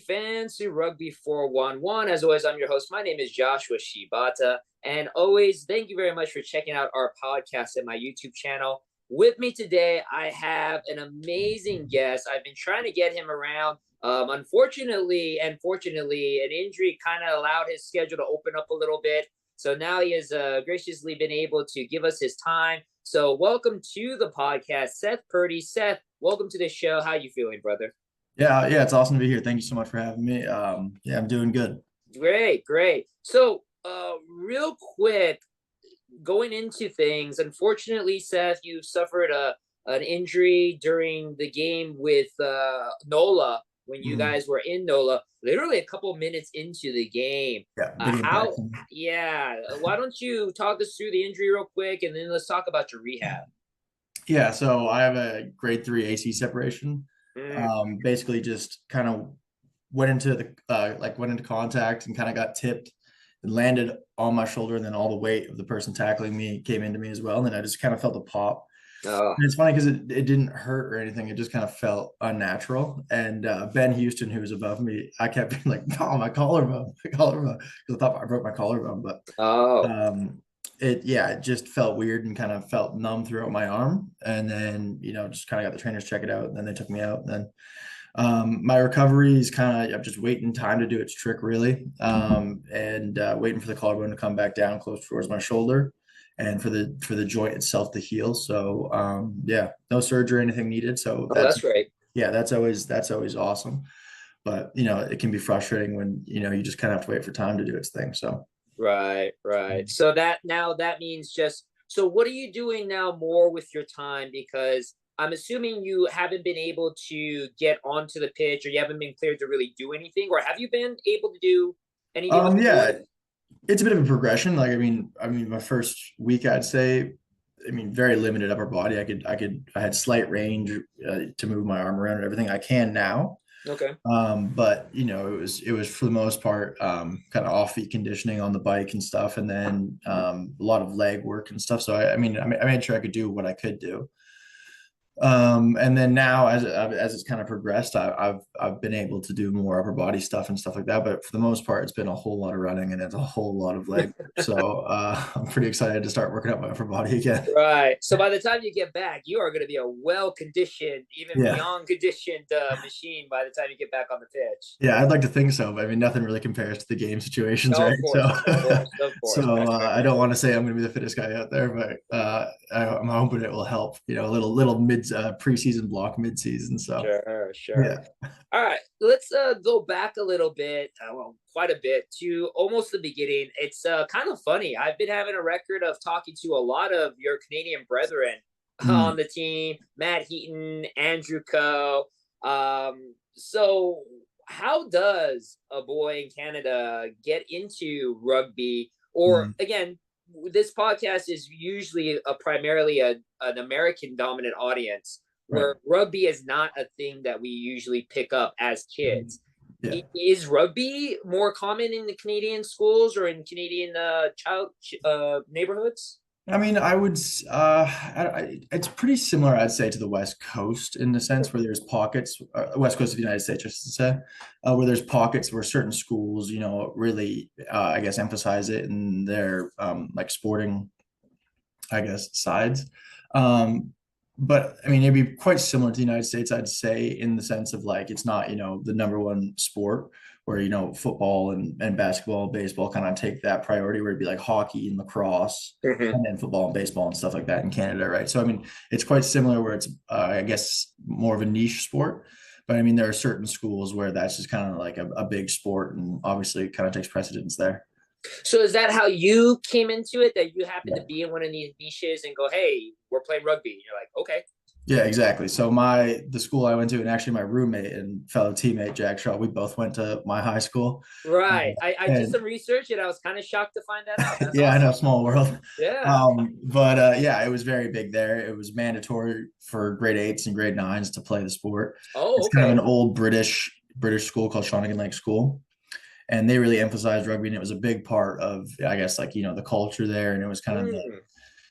Fancy Rugby 411. As always, I'm your host. My name is Joshua Shibata. And always, thank you very much for checking out our podcast and my YouTube channel. With me today, I have an amazing guest. I've been trying to get him around. Unfortunately and fortunately, an injury kind of allowed his schedule to open up a little bit. So now he has graciously been able to give us his time. So welcome to the podcast, Seth Purdey. Seth, welcome to the show. How you feeling, brother? Yeah, it's awesome to be here. Thank you so much for having me. Yeah, I'm doing good. Great. So, real quick, going into things, unfortunately, Seth, you suffered an injury during the game with NOLA when you Mhm. guys were in NOLA, literally a couple minutes into the game. Yeah, big impact. Yeah, why don't you talk us through the injury real quick, and then let's talk about your rehab. Yeah, so I have a grade 3 AC separation. Mm. Basically just kind of went into contact and kind of got tipped and landed on my shoulder, and then all the weight of the person tackling me came into me as well. And then I just kind of felt a pop. Oh, And it's funny because it didn't hurt or anything. It just kind of felt unnatural. And Ben Houston, who was above me, I kept being like, "Oh, my collarbone, my collarbone," because I thought I broke my collarbone. But oh, it just felt weird and kind of felt numb throughout my arm. And then just kind of got the trainers check it out, and then they took me out. And then my recovery is kind of, I'm just waiting time to do its trick, really, and waiting for the collarbone to come back down close towards my shoulder, and for the joint itself to heal. So yeah, no surgery or anything needed. So oh, that's great. that's always awesome. But it can be frustrating when you just kind of have to wait for time to do its thing. So. Right. So that means just so what are you doing now more with your time? Because I'm assuming you haven't been able to get onto the pitch, or you haven't been cleared to really do anything, or have you been able to do anything with your Yeah, voice? it's a bit of a progression. Like, I mean, my first week, I'd say, very limited upper body. I had slight range to move my arm around and everything. I can now, Okay. but it was for the most part kind of off feet conditioning on the bike and stuff, and then a lot of leg work and stuff. So I made sure I could do what I could do. And then now, as it's kind of progressed, I've been able to do more upper body stuff and stuff like that. But for the most part, it's been a whole lot of running and it's a whole lot of leg work. So I'm pretty excited to start working out my upper body again. Right. So by the time you get back, you are going to be a well conditioned, even Yeah, beyond conditioned machine by the time you get back on the pitch. yeah, I'd like to think so, but nothing really compares to the game situations, No, right? of So, course, of course, of course. so I don't want to say I'm going to be the fittest guy out there, but I'm hoping it will help. A little mid preseason block mid season. So Sure. yeah. All right, let's go back a little bit, well, quite a bit to almost the beginning. It's kind of funny. I've been having a record of talking to a lot of your Canadian brethren on Mm. the team, Matt Heaton, Andrew Coe. So how does a boy in Canada get into rugby? Or Mm. again, this podcast is usually primarily an American dominant audience Right. where rugby is not a thing that we usually pick up as kids. Yeah. Is rugby more common in the Canadian schools or in Canadian child neighborhoods? I would, it's pretty similar, I'd say, to the West Coast in the sense where there's pockets, West Coast of the United States, just to say, where there's pockets where certain schools, really, I guess, emphasize it in their like sporting, I guess, sides. But it'd be quite similar to the United States, I'd say, in the sense of like it's not, the number one sport where, football and basketball, baseball kind of take that priority where it'd be like hockey and lacrosse Mm-hmm. and then football and baseball and stuff like that in Canada, right? So it's quite similar where it's I guess more of a niche sport. But there are certain schools where that's just kind of like a big sport, and obviously it kind of takes precedence there. So is that how you came into it? That you happen to Yeah. be in one of these niches and go, "Hey, we're playing rugby." And you're like, "Okay." Yeah, exactly. So the school I went to, and actually my roommate and fellow teammate Jack Shaw, we both went to my high school. Right. I did And some research and I was kind of shocked to find that out. That's yeah, I know, awesome. small world. Yeah. But yeah, it was very big there. It was mandatory for grade eights and grade nines to play the sport. Oh, It's kind of an okay. old British school called Shawnigan Lake School, and they really emphasized rugby, and it was a big part of, I guess, like the culture there, and it was kind of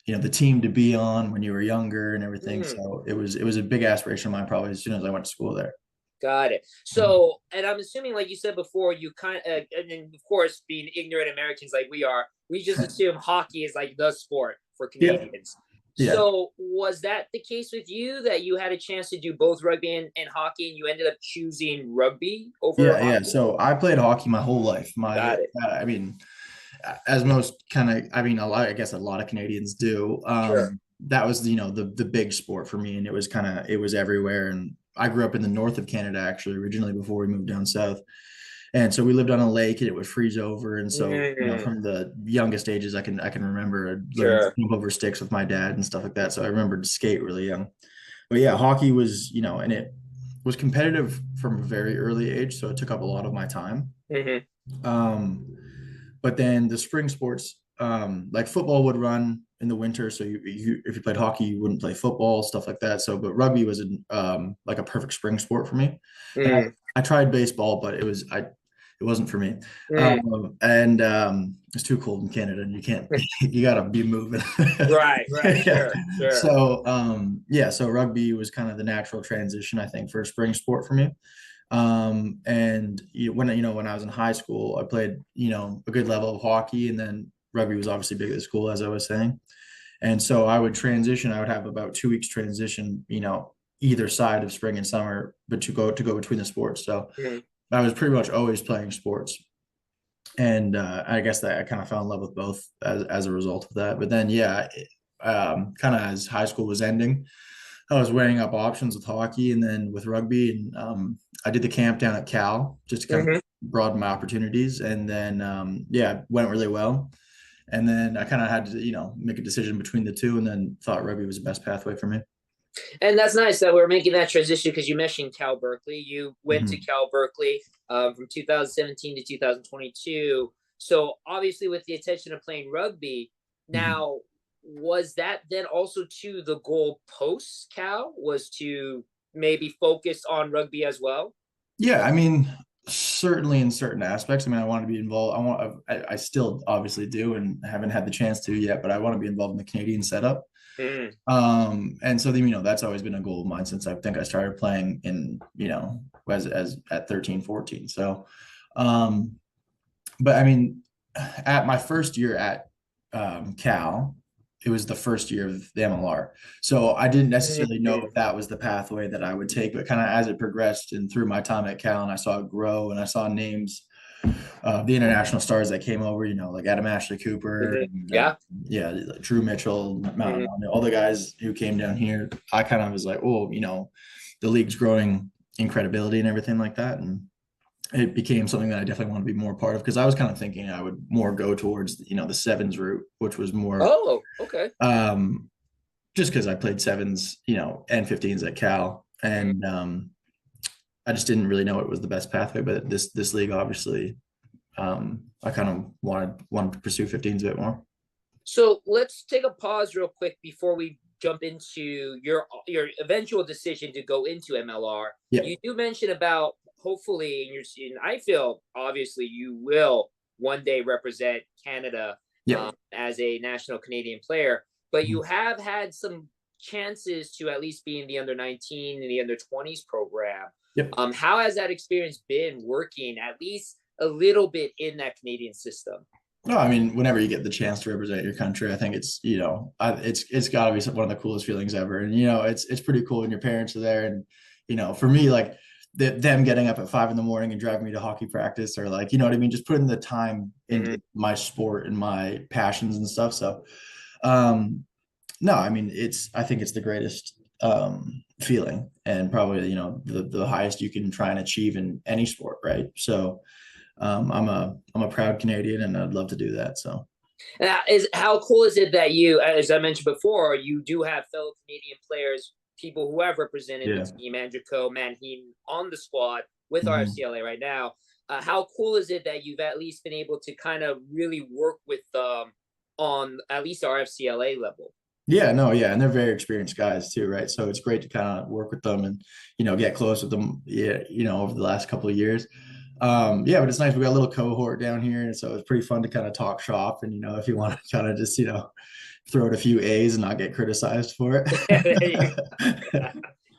Mm, the team to be on when you were younger and everything. mm. So it was a big aspiration of mine, probably as soon as I went to school there. Got it. So, and I'm assuming, like you said before, you kind of, and of course, being ignorant Americans like we are, we just assume hockey is like the sport for Yeah, Canadians. yeah, So, was that the case with you that you had a chance to do both rugby and hockey, and you ended up choosing rugby over yeah. hockey? So I played hockey my whole life. Got it. I mean, as most kind of, I mean, a lot, I guess a lot of Canadians do. Sure. That was, the big sport for me, and it was everywhere. And I grew up in the north of Canada, actually, originally before we moved down south. And so we lived on a lake, and it would freeze over. And so, Mm, from the youngest ages, I can remember learning to sure. jump over sticks with my dad and stuff like that. So I remember to skate really young. But yeah, hockey was, and it was competitive from a very early age, so it took up a lot of my time. Hmm. Um, but then the spring sports, like football would run in the winter. So if you played hockey, you wouldn't play football, stuff like that. So, but rugby was like a perfect spring sport for me. And Mm, I tried baseball, but it wasn't for me. mm. And it's too cold in Canada, and you can't, you gotta be moving. Right, right, Yeah. sure, sure. So, yeah, so rugby was kind of the natural transition, I think, for a spring sport for me. And when I was in high school, I played, a good level of hockey, and then rugby was obviously big at the school, as I was saying. And so I would transition. I would have about 2 weeks transition, either side of spring and summer, but to go between the sports. So Mm. I was pretty much always playing sports, and I guess that I kind of fell in love with both as a result of that. But then, yeah, kind of as high school was ending, I was weighing up options with hockey and then with rugby, and I did the camp down at Cal just to kind of Hmm. broaden my opportunities, and then yeah, went really well. And then I kind of had to, make a decision between the two, and then thought rugby was the best pathway for me. And that's nice that we're making that transition because you mentioned Cal Berkeley. You went to Mhm. Cal Berkeley from 2017 to 2022. So obviously, with the intention of playing rugby, Mhm. now was that then also to the goal post Cal was to maybe focus on rugby as well? Yeah, I mean, certainly in certain aspects. I mean, I want to be involved. I still obviously do, and haven't had the chance to yet, but I want to be involved in the Canadian setup. Mm, And so that's always been a goal of mine since I think I started playing in, as at 13, 14. So, um, but I mean, at my first year at Cal, it was the first year of the MLR. So I didn't necessarily know mm, if that was the pathway that I would take, but kind of as it progressed and through my time at Cal, and I saw it grow, and I saw names, the international stars that came over, like Adam Ashley Cooper, mhm. and Yeah. yeah, like Drew Mitchell, Mountain, Mhm. all the guys who came down here. I kind of was like, oh, the league's growing in credibility and everything like that, and it became something that I definitely want to be more part of, because I was kind of thinking I would more go towards, the sevens route, which was more Oh, okay. um, just because I played sevens, and 15s at Cal, Mm. and I just didn't really know it was the best pathway. But this league obviously, I kind of wanted to pursue 15s a bit more. So let's take a pause real quick before we jump into your eventual decision to go into MLR. Yeah, You do mention about hopefully, and I feel obviously you will one day represent Canada yeah, as a national Canadian player, but mhm, you have had some chances to at least be in the under 19 and the under 20s program. yep. How has that experience been working at least a little bit in that Canadian system? No, I mean, whenever you get the chance to represent your country, I think it's it's got to be one of the coolest feelings ever. And it's pretty cool when your parents are there. And for me, like them getting up at 5 in the morning and driving me to hockey practice, or like, you know what I mean, just putting the time into Mhm. my sport and my passions and stuff. So, um, no, I mean, I think it's the greatest feeling, and probably the highest you can try and achieve in any sport, right? So, I'm a proud Canadian, and I'd love to do that. So. Is how cool is it that you, as I mentioned before, you do have fellow Canadian players, people who have represented the Yeah. team, Andrew Coe, Manheem on the squad with Mhm. RFCLA right now. How cool is it that you've at least been able to kind of really work with on at least RFCLA level? Yeah, no, yeah, and they're very experienced guys too, right? So it's great to kind of work with them and get close with them. Yeah, over the last couple of years. Yeah, but it's nice. We got a little cohort down here, and so it's pretty fun to kind of talk shop. And if you want to kind of just throw out a few A's and not get criticized for There you it. go.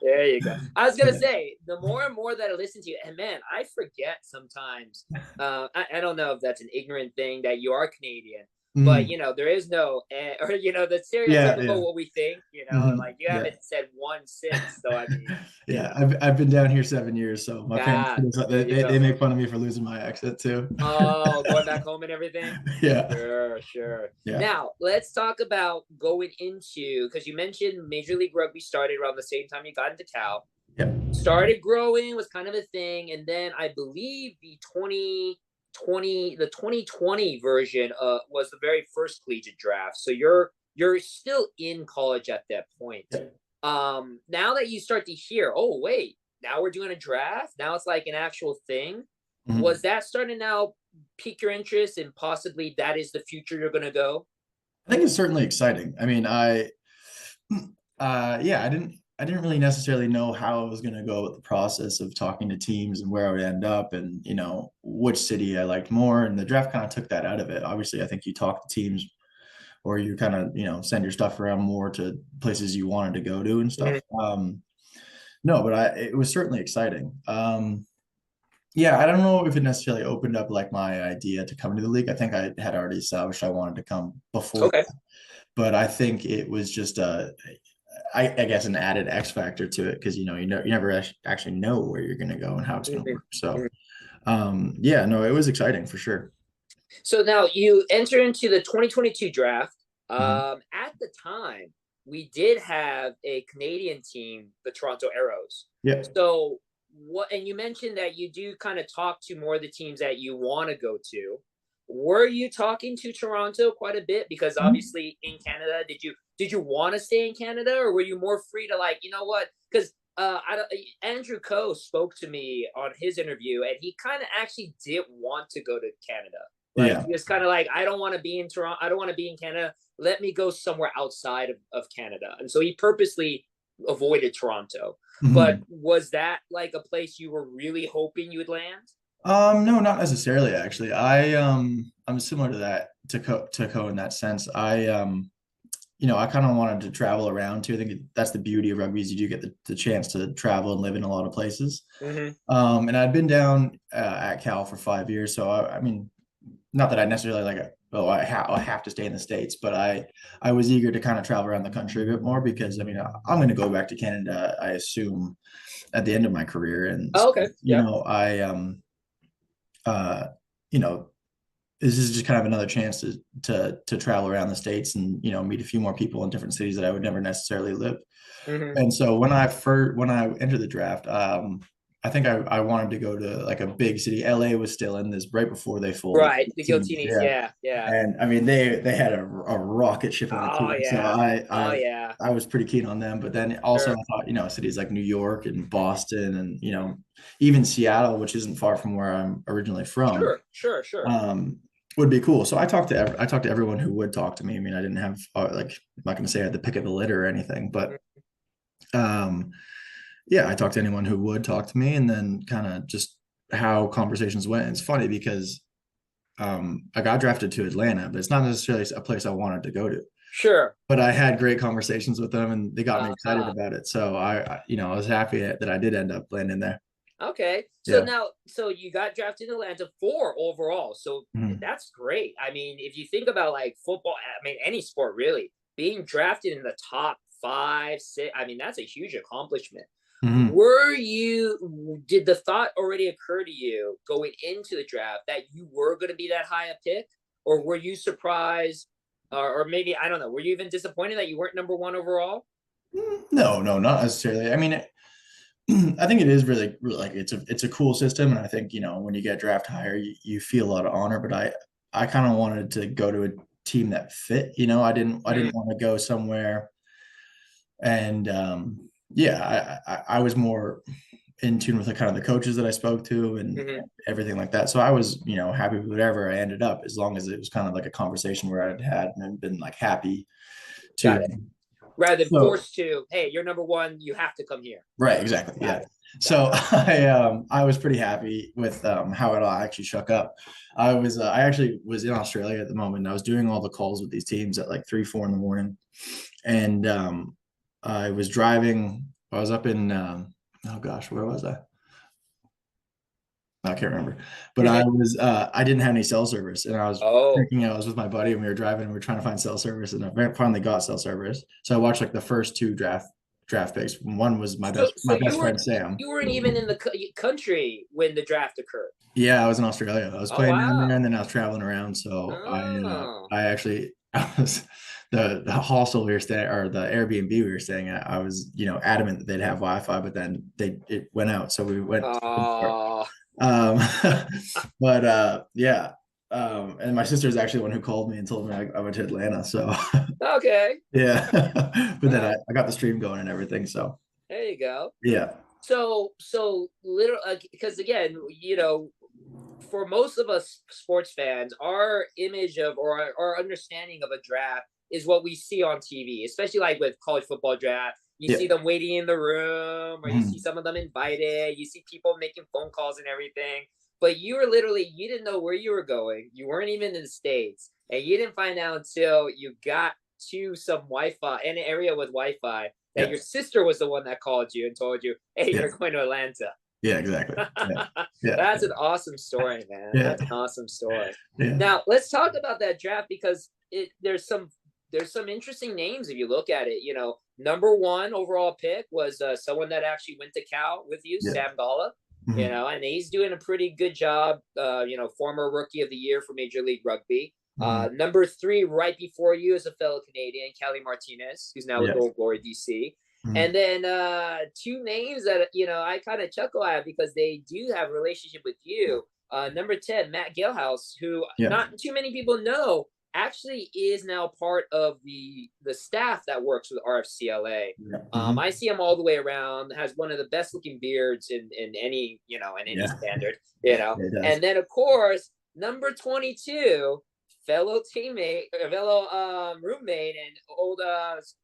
There you go. I was gonna say, the more and more that I listen to you, and man, I forget sometimes. I don't know if that's an ignorant thing that you are Canadian, but Mm, there is no, or the yeah, stereotypical yeah. what we think. Mhm, Like you yeah. haven't said one since, so I mean, Yeah, I've been down here 7 years, so my parents God, there you they go. make fun of me for losing my accent too. Oh, going back home and everything. Yeah, Sure, sure. yeah, Now let's talk about going into, because you mentioned Major League Rugby started around the same time you got into Cal. yeah. Started growing, was kind of a thing, and then I believe the 2020 version was the very first collegiate draft. So you're still in college at that point. Yeah. Now that you start to hear, oh wait, now we're doing a draft, now it's like an actual thing. Mhm. Was that starting to now pique your interest and possibly that is the future you're gonna go? I think it's certainly exciting. I mean, yeah, I didn't really necessarily know how I was going to go with the process of talking to teams and where I would end up and, which city I liked more. And the draft kind of took that out of it. Obviously, I think you talk to teams or you kind of, send your stuff around more to places you wanted to go to and stuff. No, but it was certainly exciting. Yeah, I don't know if it necessarily opened up like my idea to come to the league. I think I had already established I wanted to come before, Okay. but I think it was just I guess an added X factor to it because you never actually know where you're going to go and how it's going to Mhm. work. So, Mhm. yeah, no, it was exciting for sure. So now you enter into the 2022 draft. Mhm. At the time, we did have a Canadian team, the Toronto Arrows. Yeah. So what? And you mentioned that you do kind of talk to more of the teams that you want to go to. Were you talking to Toronto quite a bit? Because Mhm. obviously in Canada, did you want to stay in Canada, or were you more free to like, you know what? Because I don't, Andrew Coe spoke to me on his interview, and he kind of actually did want to go to Canada. Like Yeah. he was kind of like, I don't want to be in Toronto. I don't want to be in Canada. Let me go somewhere outside of Canada. And so he purposely avoided Toronto. But Mhm. was that like a place you were really hoping you would land? No, not necessarily actually. I'm similar to that to Co in that sense. I kind of wanted to travel around too. I think that's the beauty of rugby is you do get the chance to travel and live in a lot of places. Mm-hmm. And I'd been down at Cal for 5 years, so I mean, not that I necessarily I have to stay in the States, but I was eager to kind of travel around the country a bit more because I mean I'm going to go back to Canada, I assume, at the end of my career, and Oh, okay. Yeah. I uh you know this is just kind of another chance to travel around the States and meet a few more people in different cities that I would never necessarily live. Mm-hmm. And so when I entered the draft, I think I wanted to go to like a big city. LA was still in this right before they folded Right. The teams. Guiltinis. Yeah. Yeah. Yeah. And I mean they had a rocket ship of a Oh, team. So yeah. Oh, yeah. I was pretty keen on them. But then also Sure. I thought, cities like New York and Boston and even Seattle, which isn't far from where I'm originally from, Sure. Sure. Sure. um, would be cool. So I talked to everyone who would talk to me. I mean, I didn't have like I'm not gonna say I had the pick of the litter or anything, but um yeah, I talked to anyone who would talk to me and then kind of just how conversations went. It's funny because I got drafted to Atlanta, but it's not necessarily a place I wanted to go to. Sure. But I had great conversations with them and they got me excited Uh, about it. So I was happy that I did end up landing there. Okay. So Yeah. now, so you got drafted in Atlanta 4 overall. So Mhm. that's great. I mean, if you think about like football, I mean, any sport really, being drafted in the top 5, 6, I mean, that's a huge accomplishment. Mhm. Did the thought already occur to you going into the draft that you were going to be that high a pick? Or were you surprised? Or maybe, I don't know, were you even disappointed that you weren't number 1 overall? No, no, not necessarily. I mean, I think it is really like it's a cool system, and I think when you get draft higher, you feel a lot of honor. But I kind of wanted to go to a team that fit. I Mm, didn't want to go somewhere, and yeah, I was more in tune with the kind of the coaches that I spoke to and mhm. everything like that. So I was happy with whatever I ended up, as long as it was kind of like a conversation where I'd had and been like happy to. Got it. Rather than So forced to, hey, you're number 1, you have to come here. right, exactly. Got Yeah. it. Got So it. I was pretty happy with how it all actually shook up. I actually was in Australia at the moment. And I was doing all the calls with these teams at like 3, 4 in the morning, and I was driving. I was up in oh gosh, where was I? I can't remember, but I didn't have any cell service, and I was Oh, thinking I was with my buddy, and we were driving, and we were trying to find cell service, and I finally got cell service. So I watched like the first two draft picks. One was so my you best were friend Sam. you weren't even in the country when the draft occurred. Yeah, I was in Australia. I was Oh playing down there, wow. and then I was traveling around. So Oh. I actually I was the hostel we were staying, or the Airbnb we were staying at. I was adamant that they'd have Wi-Fi, but then it went out, so we went. Oh. Um, but yeah. And my sister is actually the one who called me and told me I went to Atlanta. So Okay. yeah, but All then right. I got the stream going and everything. So There you go. yeah, So literally, because again, for most of us sports fans, our image of or our understanding of a draft is what we see on TV, especially like with college football draft. You yeah. see them waiting in the room, or you see Mhm. some of them invited. You see people making phone calls and everything. But you were literally, you didn't know where you were going. You weren't even in the States. And you didn't find out until you got to some Wi Fi, an area with Wi Fi, that Yeah, your sister was the one that called you and told you, hey, yeah, you're going to Atlanta. yeah, exactly. Yeah, yeah, That's an awesome story, man. yeah, That's an awesome story. yeah, Now let's talk about that draft because there's some interesting names if you look at it. Number one overall pick was someone that actually went to Cal with you, yeah. Sam Galla. Mhm. And he's doing a pretty good job. Former Rookie of the Year for Major League Rugby. Mhm. Number three, right before you, is a fellow Canadian, Kelly Martinez, who's now with Yeah. Old Glory DC. Mhm. And then two names that I kind of chuckle at because they do have a relationship with you. Number 10, Matt Galehouse, who Yeah. not too many people know actually is now part of the staff that works with RFCLA. Yeah. Mhm. I see him all the way around. Has one of the best looking beards in any in any Yeah. standard. Yeah, it does. And then of course number 22, fellow teammate, fellow roommate, and old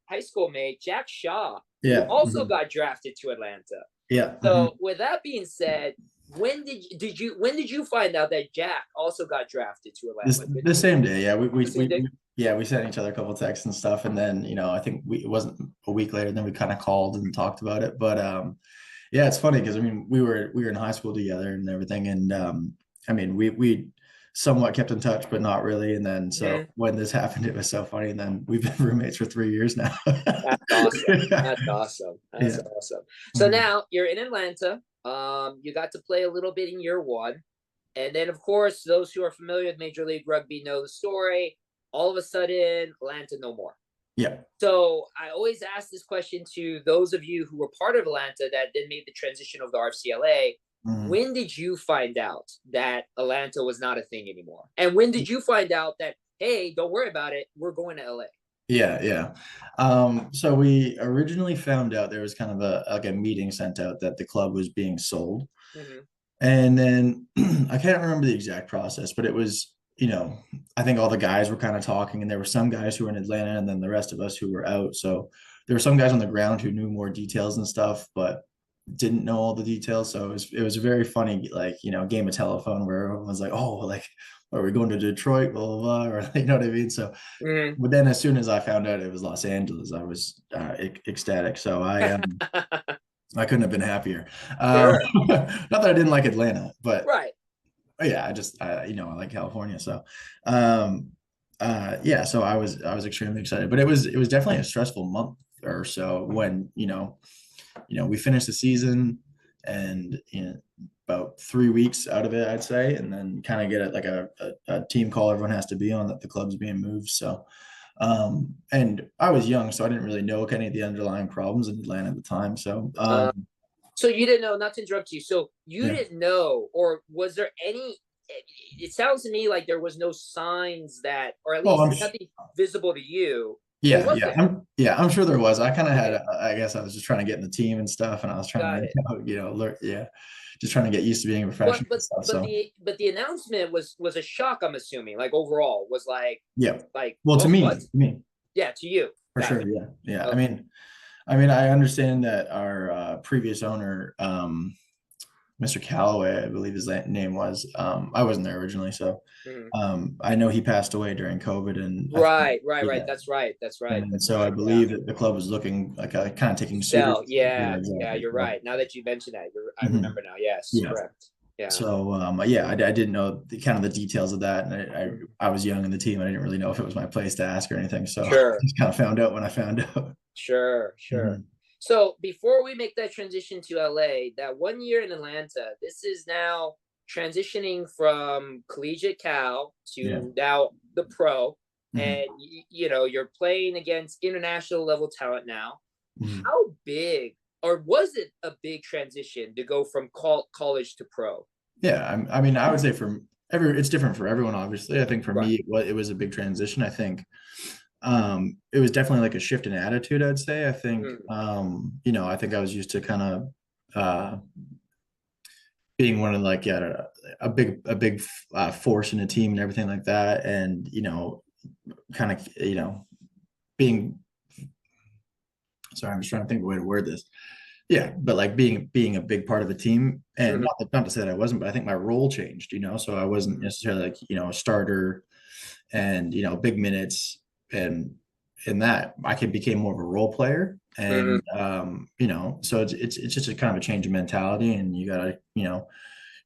high school mate Jack Shaw, who Yeah. also Mhm. got drafted to Atlanta. Yeah. Mhm. So with that being said, when did you find out that Jack also got drafted to Atlanta? The same day, yeah. The same day? Yeah, we sent each other a couple of texts and stuff, and then I think it wasn't a week later. Then we kind of called and talked about it. But yeah, it's funny because I mean we were in high school together and everything, and I mean we somewhat kept in touch, but not really. And then so Mhm. when this happened, it was so funny. And then we've been roommates for 3 years now. That's awesome. That's awesome. That's Yeah. awesome. So Mhm. now you're in Atlanta. You got to play a little bit in year one. And then, of course, those who are familiar with Major League Rugby know the story. All of a sudden, Atlanta no more. Yeah. So I always ask this question to those of you who were part of Atlanta that then made the transition of the RFCLA. Mhm. When did you find out that Atlanta was not a thing anymore? And when did you find out that, hey, don't worry about it, we're going to LA? Yeah, yeah. So we originally found out there was kind of a meeting sent out that the club was being sold. Mm-hmm. And then I can't remember the exact process, but it was, I think all the guys were kind of talking, and there were some guys who were in Atlanta and then the rest of us who were out. So there were some guys on the ground who knew more details and stuff, but didn't know all the details. So it was a very funny, like, game of telephone where everyone was like, oh, like, are we going to Detroit? Blah, blah, blah. Or you know what I mean? So, Mm-hmm. but then as soon as I found out it was Los Angeles, I was ecstatic. So I couldn't have been happier. Sure. Not that I didn't like Atlanta, but Right. yeah, I like California. So, um, yeah, so I was extremely excited, but it was definitely a stressful month or so when, we finished the season and, about 3 weeks out of it, I'd say, and then kind of get it like a team call everyone has to be on that the club's being moved. So, and I was young, so I didn't really know any of the underlying problems in Atlanta at the time. So, Uh, so you didn't know, not to interrupt you. So you yeah. didn't know, or was there any? It sounds to me like there was no signs that, or at Well, least nothing visible to you, or yeah, was yeah, there? I'm sure there was. I kind of had, Okay, I guess I was just trying to get in the team and stuff, and I was trying got to, it. learn, yeah, just trying to get used to being a But professional and but stuff. but So, the announcement was a shock. I'm assuming, like overall, was yeah, like well, oh what? to me, Yeah, to you. for sure, Gotcha. yeah, yeah. Okay. I mean, I understand that our previous owner, Mr. Calloway, I believe his name was. I wasn't there originally, so Mhm. I know he passed away during COVID, and I think, Right, right, right. yeah, That's right. That's right. and That's so I right. Yeah. believe that the club was looking like kind of taking Sell. serious. Yeah, Yeah, yeah, exactly. you're So, right. Now that you mention that, I mhm. remember now. Yes, Yeah. correct. Yeah. So yeah, I didn't know the kind of the details of that, and Mhm. I was young in the team. I didn't really know if it was my place to ask or anything. So I Sure, just kind of found out when I found out. sure, sure. Mhm. So before we make that transition to LA, that 1 year in Atlanta, this is now transitioning from collegiate Cal Yeah. to now the pro, Mhm. and you know you're playing against international level talent now. Mhm. How big, or was it a big transition to go from college to pro? Yeah, I mean, I would say it's different for everyone, obviously. I think for Right. me, it was a big transition. I think it was definitely like a shift in attitude, I'd say. I think Mm, I think I was used to kind of being one of like, yeah, a big force in a team and everything like that, and kind of being, sorry, I'm just trying to think of a way to word this. Yeah, but like being a big part of a team, and mhm, not to say that I wasn't, but I think my role changed, so I wasn't mhm, necessarily like, a starter and, big minutes, and in that I became more of a role player. mhm, And so it's just a kind of a change of mentality, and you gotta,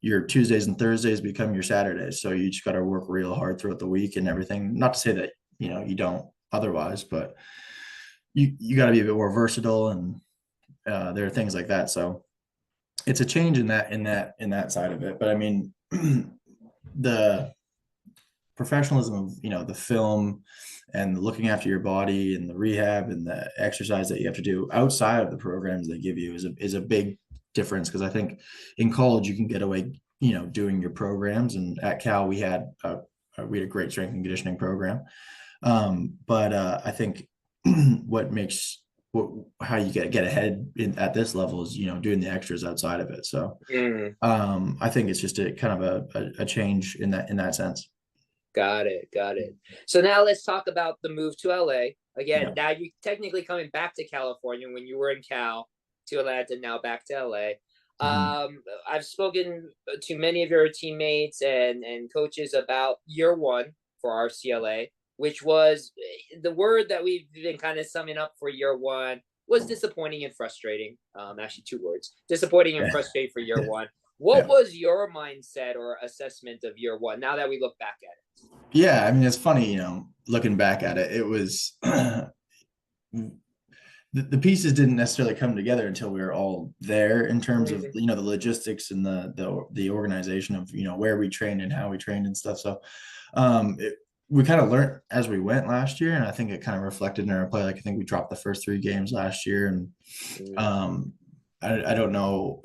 your Tuesdays and Thursdays become your Saturdays. So you just gotta work real hard throughout the week and everything. Not to say that, you don't otherwise, but you got to be a bit more versatile, and there are things like that. So it's a change in that side of it. But I mean, the professionalism of, the film and looking after your body and the rehab and the exercise that you have to do outside of the programs they give you is a big difference, because I think in college you can get away, doing your programs, and at Cal we had a great strength and conditioning program. But I think what makes how you get ahead at this level is, doing the extras outside of it. So mhm. I think it's just a kind of a change in that sense. Got it. Got it. So now let's talk about the move to LA. Again, Yeah. now you technically coming back to California when you were in Cal to Atlanta, now back to LA. Mhm. I've spoken to many of your teammates and coaches about year one for RFCLA, which was the word that we've been kind of summing up for year one was disappointing and frustrating. Actually, two words: disappointing and Yeah. frustrating for year one. What Yeah. was your mindset or assessment of year one now that we look back at it? Yeah. I mean, it's funny, looking back at it, it was the pieces didn't necessarily come together until we were all there, in terms of, Mhm. the logistics and the organization of, where we trained and how we trained and stuff. So we kind of learned as we went last year, and I think it kind of reflected in our play. Like, I think we dropped the first 3 games last year, and Mm. um I don't know,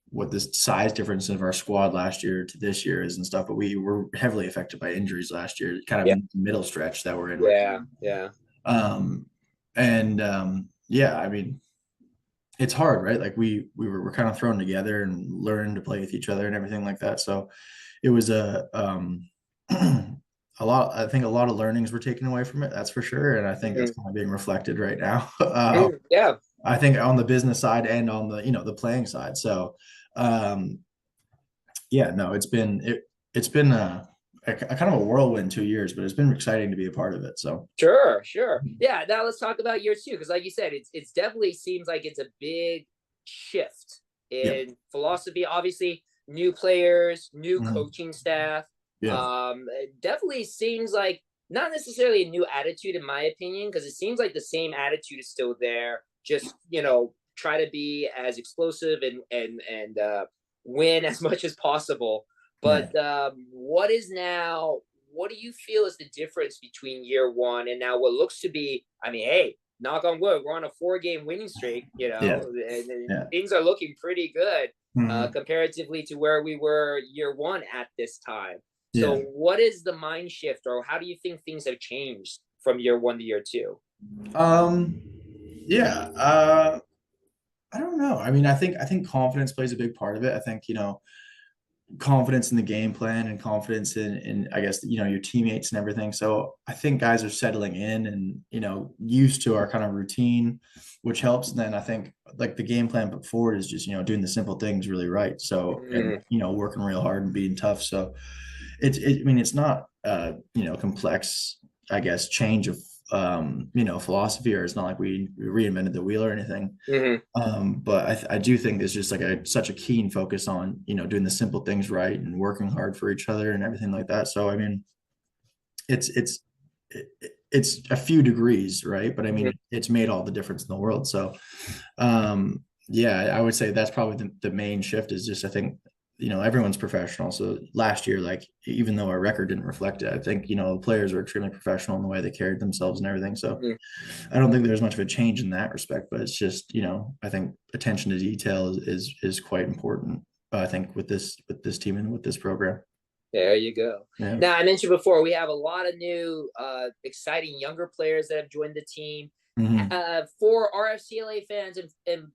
what the size difference of our squad last year to this year is and stuff, but we were heavily affected by injuries last year, kind of Yeah, in the middle stretch that we're in right yeah, yeah. now. And yeah, I mean, it's hard, right? Like we're kind of thrown together and learn to play with each other and everything like that. So it was a lot. I think a lot of learnings were taken away from it. That's for sure, and I think that's Mhm. kind of being reflected right now. Yeah, I think on the business side and on the, the playing side. So um, yeah, no, it's been a kind of a whirlwind 2 years, but it's been exciting to be a part of it. So sure, sure. Yeah, now let's talk about year two, because like you said, it's definitely seems like it's a big shift yeah. in philosophy. Obviously, new players, new Mhm. coaching staff. Yeah. It definitely seems like not necessarily a new attitude, in my opinion, because it seems like the same attitude is still there. Just try to be as explosive and win as much as possible. Yeah. But what do you feel is the difference between year one and now what looks to be, I mean, hey, knock on wood, we're on a 4 game winning streak, Yeah. and Yeah. things are looking pretty good Mhm. comparatively to where we were year one at this time. So, Yeah. what is the mind shift, or how do you think things have changed from year one to year two? Um, yeah. I don't know. I mean, I think confidence plays a big part of it. I think, confidence in the game plan and confidence in I guess, your teammates and everything. So I think guys are settling in and, used to our kind of routine, which helps. And then I think like the game plan put forward is just, doing the simple things really right. So, and, Mhm. working real hard and being tough. So I mean, it's not, complex, I guess, change of, philosophy, or it's not like we reinvented the wheel or anything. Mhm. But I do think there's just like such a keen focus on, doing the simple things right and working hard for each other and everything like that. So, I mean, it's, it's, it's a few degrees, right? But I Mhm. mean, it's made all the difference in the world. So, yeah, I would say that's probably the main shift is just, I think, everyone's professional. So last year, like, even though our record didn't reflect it, I think, the players were extremely professional in the way they carried themselves and everything. So Mhm. I don't think there's much of a change in that respect, but it's just, I think attention to detail is quite important. I think with this team and with this program. There you go. Yeah. Now, I mentioned before, we have a lot of new, exciting younger players that have joined the team. Mhm. For RFCLA fans and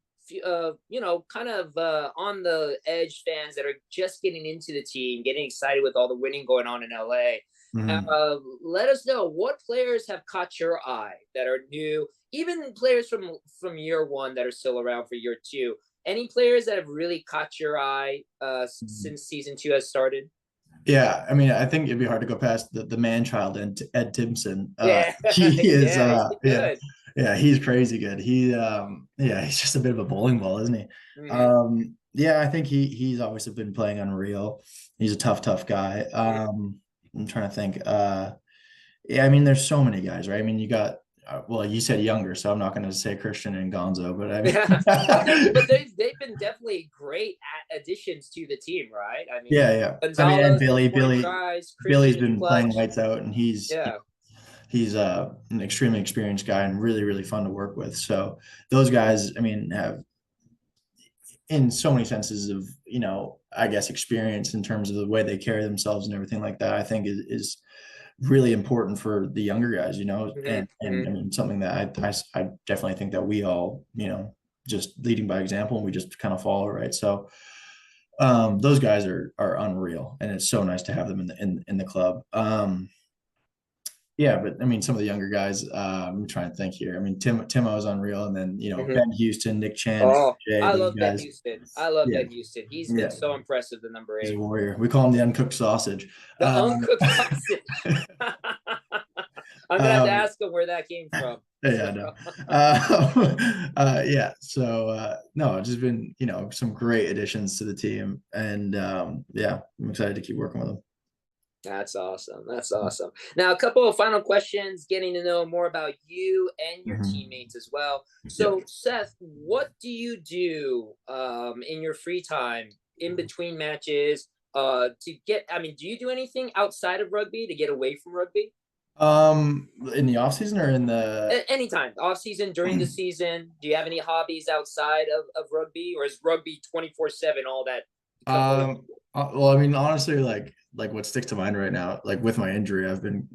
kind of on the edge fans that are just getting into the team, getting excited with all the winning going on in LA. Mhm. Let us know what players have caught your eye that are new, even players from year one that are still around for year two. Any players that have really caught your eye Mhm. since season two has started? Yeah, I mean, I think it'd be hard to go past the man child and Ed Timpson. Yeah, He is, yeah, he's been yeah, good. yeah, he's crazy good. Yeah, he's just a bit of a bowling ball, isn't he? Hmm. Yeah, I think he's obviously been playing unreal. He's a tough guy. I'm trying to think. Yeah, I mean, there's so many guys, right? I mean, you got, well, you said younger, so I'm not going to say Christian and Gonzo, but I Yeah, but mean, they've been definitely great additions to the team, right? I mean, yeah. I mean, and Gonzalo's been scoring tries, Billy's Christian is been playing clutch. lights out, and Yeah. he's an extremely experienced guy and really fun to work with. So those guys, I mean, have in so many senses of, I guess, experience in terms of the way they carry themselves and everything like that. I think is really important for the younger guys, Hmm. and Hmm. I mean, something that I definitely think that we all, just leading by example, and we just kind of follow, right? So those guys are unreal, and it's so nice to have them in the club. Yeah, but I mean, some of the younger guys, I'm trying to think here. I mean, Timo is unreal, and then, Hmm. Ben Houston, Nick Chan, Oh, Jay, I those love Ben guys. Houston. I love Yeah, Ben Houston. He's been yeah, so impressive, the number he's a eight. warrior. We call him the uncooked sausage. The uncooked sausage. I'm gonna have to um, ask him where that came from. yeah, So, I know. Yeah. So no, it's just been, some great additions to the team, and yeah, I'm excited to keep working with them. that's awesome. That's awesome. Now, a couple of final questions, getting to know more about you and your Mhm. teammates as well. Yep. So, Seth, what do you do in your free time in between matches to get? I mean, do you do anything outside of rugby to get away from rugby? In the off season or in the Anytime, off season, during the season, do you have any hobbies outside of rugby, or is rugby 24/7 all that couple of? well, I mean, honestly, like what sticks to mind right now, like with my injury, I've been,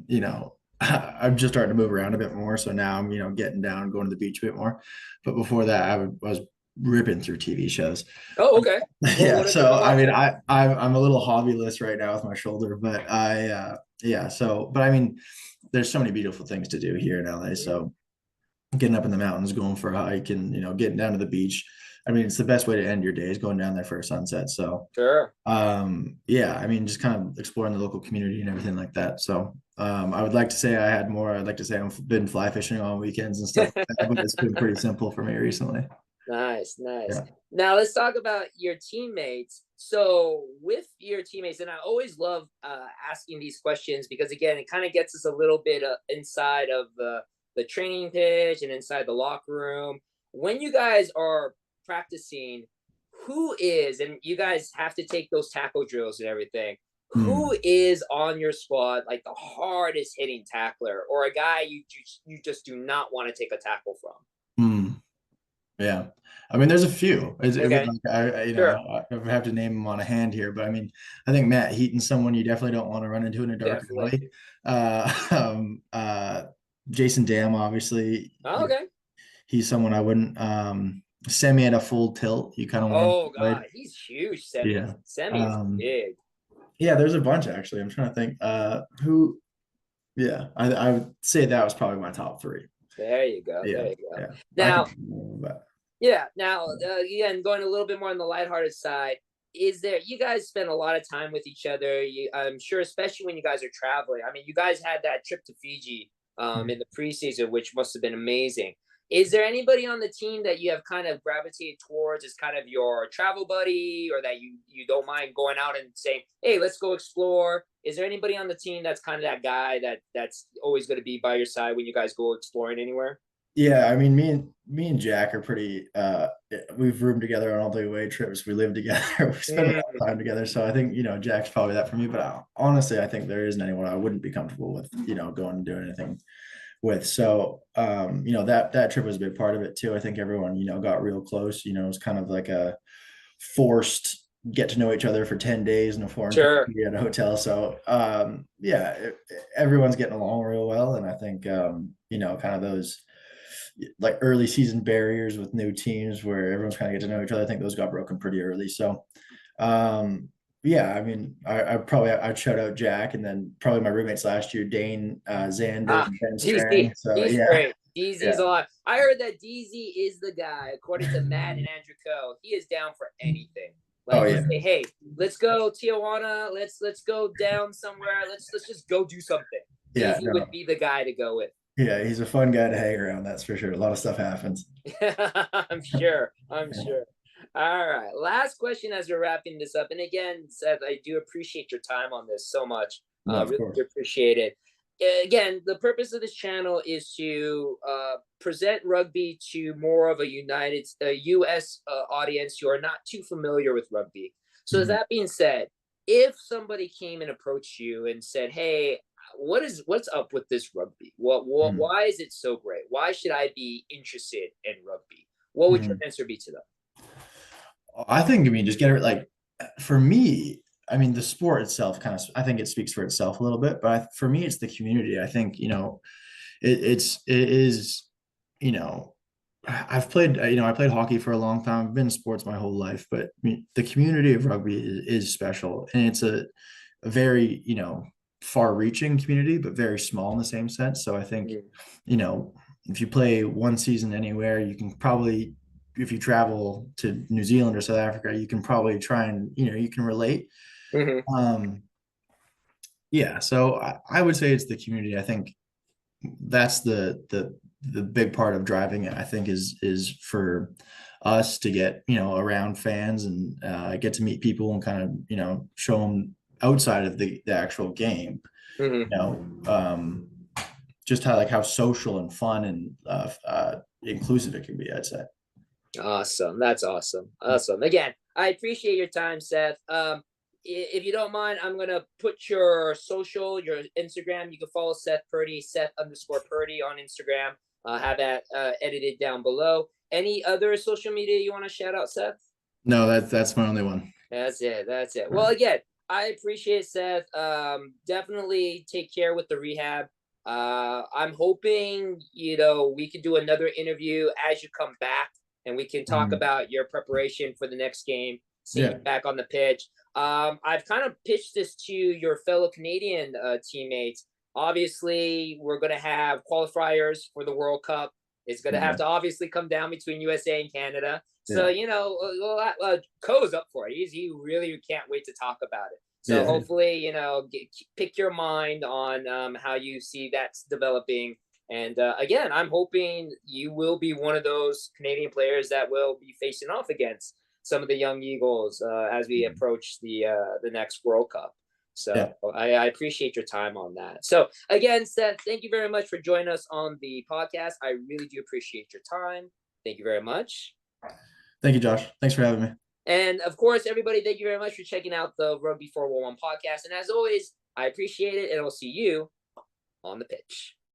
I'm just starting to move around a bit more. So now I'm, getting down, going to the beach a bit more. But before that, I was ripping through TV shows. Oh, okay. Yeah. What have you So been I mean, watching? I'm a little hobbyless right now with my shoulder, but yeah. So, but I mean, there's so many beautiful things to do here in LA. Mm, So getting up in the mountains, going for a hike, and, getting down to the beach. I mean, it's the best way to end your day is going down there for a sunset. So sure. yeah, I mean, just kind of exploring the local community and everything like that. So I would like to say I had more. I'd like to say I've been fly fishing on weekends and stuff like that, but it's been pretty simple for me recently. Nice, nice. Yeah. Now let's talk about your teammates. So with your teammates, and I always love asking these questions because again, it kind of gets us a little bit inside of the training pitch and inside the locker room. When you guys are practicing, who is, and you guys have to take those tackle drills and everything. Hmm. Who is on your squad like the hardest hitting tackler, or a guy you just do not want to take a tackle from? Hmm. Yeah. I mean, there's a few. Okay, Like, sure, I have to name them on a hand here, but I mean, I think Matt Heaton's someone you definitely don't want to run into in a dark definitely. alley. Jason Dam, obviously, Oh, okay. he's someone I wouldn't. semi and a full tilt. You kind of want Oh to avoid. God, he's huge. Semi, Yeah. Semi is big. Yeah, there's a bunch actually. I'm trying to think. Who? Yeah, I would say that was probably my top three. There you go. Yeah, There you go. yeah. I Now, can, but yeah. Now, again, going a little bit more on the lighthearted side, is there? You guys spend a lot of time with each other. I'm sure, especially when you guys are traveling. I mean, you guys had that trip to Fiji in the preseason, which must have been amazing. Is there anybody on the team that you have kind of gravitated towards as kind of your travel buddy, or that you don't mind going out and saying, "Hey, let's go explore"? Is there anybody on the team that's kind of that guy that's always going to be by your side when you guys go exploring anywhere? yeah, I mean, me and Jack are pretty. We've roomed together on all the away trips. We live together. We spend a lot of time together. So I think Jack's probably that for me. But honestly, I think there isn't anyone I wouldn't be comfortable with. Going and doing anything with. So that trip was a big part of it too. I think everyone got real close. It was kind of like a forced get to know each other for 10 days in a foreign Sure. country at a hotel. So everyone's getting along real well. And I think kind of those like early season barriers with new teams where everyone's kind of get to know each other. I think those got broken pretty early. So yeah, I mean, I'd shout out Jack, and then probably my roommates last year, Dane, Xander, Ah, and Ben DZ, Strang. So he's yeah, great. DZ's yeah. a lot. I heard that DZ is the guy, according to Matt and Andrew Coe. He is down for anything. Oh Like you yeah, say, hey, let's go Tijuana. Let's go down somewhere. Let's just go do something. yeah, DZ would no, be the guy to go with. yeah. He's a fun guy to hang around. That's for sure. A lot of stuff happens. I'm sure. I'm Yeah. sure. All right. Last question as we're wrapping this up. And again, Seth, I do appreciate your time on this so much. No, of Really course. do appreciate it. Again, the purpose of this channel is to present rugby to more of a U.S. Audience who are not too familiar with rugby. So, Mhm. that being said, if somebody came and approached you and said, "Hey, what's up with this rugby? Mhm. Why is it so great? Why should I be interested in rugby?" What would your Mhm. answer be to them? I think, I mean, just get it like for me, I mean, the sport itself kind of, I think it speaks for itself a little bit, but for me, it's the community. I think, it is, you know, I've played, I played hockey for a long time. I've been in sports my whole life, but I mean, the community of rugby is special. And it's a very, far reaching community, but very small in the same sense. So I think, Mm. you know, if you play one season anywhere, you can probably, if you travel to New Zealand or South Africa, you can probably try and, you can relate. Mm-hmm. Um, yeah. So I would say it's the community. I think that's the big part of driving it. I think is for us to get around fans and get to meet people and kind of show them outside of the actual game. Mm-hmm. You know, just how social and fun and inclusive it can be. I'd say. Awesome. That's awesome. Awesome. Again, I appreciate your time, Seth. If you don't mind, I'm gonna put your social, your Instagram. You can follow Seth Purdey, Seth_Purdey on Instagram. Have that edited down below. Any other social media you want to shout out, Seth? No, that's my only one. That's it. That's it. All Well, right. again, I appreciate Seth. Definitely take care with the rehab. I'm hoping we could do another interview as you come back, and we can talk Mhm. about your preparation for the next game, seeing you Yeah. back on the pitch. I've kind of pitched this to your fellow Canadian teammates. Obviously, we're going to have qualifiers for the World Cup. It's going to have Yeah. to obviously come down between USA and Canada. So, Yeah. Co's up for it. He really can't wait to talk about it. So Yeah. hopefully, pick your mind on how you see that's developing. And again, I'm hoping you will be one of those Canadian players that will be facing off against some of the young Eagles as we approach the next World Cup. So Yeah. I appreciate your time on that. So again, Seth, thank you very much for joining us on the podcast. I really do appreciate your time. Thank you very much. Thank you, Josh. Thanks for having me. And of course, everybody, thank you very much for checking out the Rugby 411 podcast. And as always, I appreciate it, and I'll see you on the pitch.